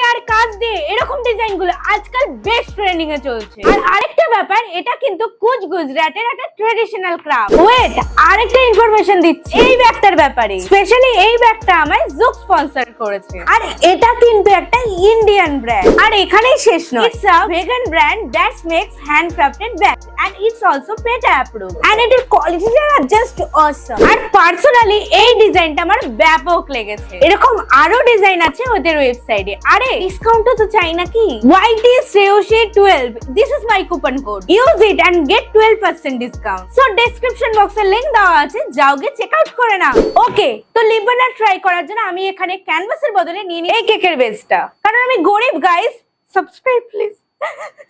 আর কাজ দিয়ে এরকম ডিজাইন গুলো আজকাল বেশ ট্রেন্ডিং এ চলছে। আর আরেকটা ব্যাপার, এটা কিন্তু কুচ গুজরাটের একটা ট্রেডিশনাল ক্রাফট। ওয়েট, আরেকটা ইনফরমেশন দিচ্ছি এই ব্যাগটার ব্যাপারে। স্পেশালি এই ব্যাগটা আমায় জুক স্পন্সর করেছে, আর এটা কিন্তু একটা ইন্ডিয়ান ব্র্যান্ড। আর এখানেই শেষ নয়, it's a vegan brand that makes handcrafted bag and it's also PETA approved and এটার কোয়ালিটি জাস্ট অসাম। আর পার্সোনালি এই ডিজাইনটা আমার ব্যাপক লেগেছে। এরকম আরো ডিজাইন আছে ওদের ওয়েবসাইটে। আরে ডিসকাউন্টও তো চাই নাকি? YT12, this is my coupon code, use it and get 12% discount. So description box A link দেওয়া আছে, যাও গিয়ে চেক আউট করে নাও। ওকে, তো লিপন আর্ট ট্রাই করার জন্য আমি এখানে ক্যানভাসের বদলে নিয়ে নিই এই কেকের বেসটা, কারণ আমি গরিব গাইস। Subscribe please,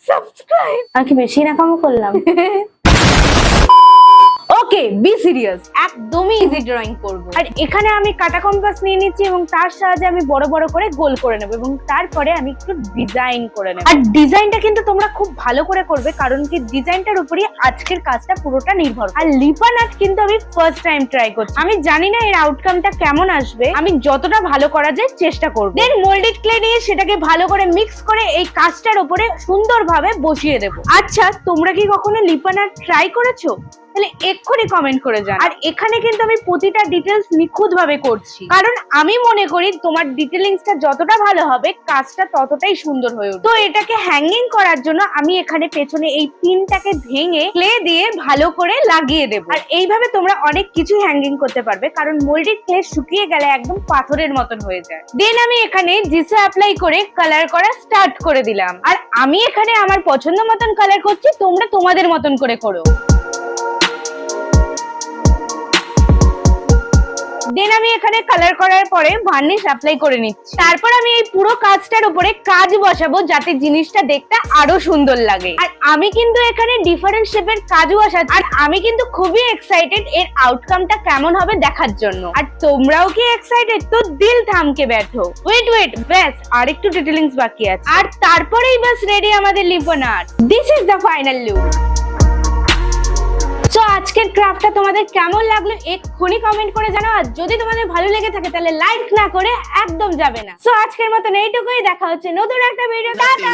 subscribe. আমি কি বেশি না কম করলাম? ওকে, বি সিরিয়াস, একদমই ইজি ড্রয়িং করব। আর এখানে আমি কাটা কম্পাস নিয়ে নিচ্ছি এবং তার সাহায্যে আমি বড় বড় করে গোল করে নেব এবং তারপরে আমি একটু ডিজাইন করে নেব। আর ডিজাইনটা কিন্তু তোমরা খুব ভালো করে করবে, কারণ কি ডিজাইনটার উপরই আজকের কাজটা পুরোটা নির্ভর। আর লিপন আর্ট কিন্তু আমি ফার্স্ট টাইম ট্রাই করছি, আমি জানি না এর আউটকামটা কেমন আসবে। আমি যতটা ভালো করা যায় চেষ্টা করব। দেন মোল্ডেড ক্লে নিয়ে সেটাকে ভালো করে মিক্স করে এই কাজটার উপরে সুন্দরভাবে বসিয়ে দেব। আচ্ছা, তোমরা কি কখনো লিপন আর্ট ট্রাই করেছো? তাহলে এক্ষুনি কমেন্ট করে জানাও। আর এখানে কিন্তু আমি প্রতিটা ডিটেলস নিখুঁত ভাবে করছি, কারণ আমি মনে করি তোমার ডিটেলিংসটা যতটা ভালো হবে কাজটা ততটাই সুন্দর হয়ে উঠবে। তো এটাকে হ্যাঙ্গিং করার জন্য আমি এখানে পেছনে এই পিনটাকে ভেঙে ক্লে দিয়ে ভালো করে লাগিয়ে দেব। আর এইভাবে তোমরা অনেক কিছু হ্যাঙ্গিং করতে পারবে, কারণ মোল্ডেড ক্লে শুকিয়ে গেলে একদম পাথরের মতন হয়ে যায়। দেন আমি এখানে জিসে অ্যাপ্লাই করে কালার করা স্টার্ট করে দিলাম। আর আমি এখানে আমার পছন্দ মতন কালার করছি, তোমরা তোমাদের মতন করে করো। দেন আমি এখানে কালার করার পরে ভার্নিশ অ্যাপ্লাই করে নিচ্ছি। তারপর আমি এই পুরো কাজটার উপরে কাজ বসাবো, যাতে জিনিসটা দেখতে আরো সুন্দর লাগে। আর আমি কিন্তু এখানে ডিফারেন্ট শেপের কাজ বসাচ্ছি, আর আমি কিন্তু খুবই এক্সাইটেড এর আউটকামটা কেমন হবে দেখার জন্য। আর তোমরাও কি এক্সাইটেড? তো দিল থামকে बैठो। ওয়েট, ব্যাস আরেকটু ডিটেলিংস বাকি আছে, আর তারপরেই বাস রেডি আমাদের Lipon art. This is the final look. So আজকের ক্রাফটটা তোমাদের কেমন লাগলো এক্ষুনি কমেন্ট করে জানাও। আর যদি তোমাদের ভালো লেগে থাকে তাহলে লাইক না করে একদম যাবে না। সো আজকের মতন এইটুকুই, দেখা হচ্ছে নতুন একটা ভিডিও। টাটা।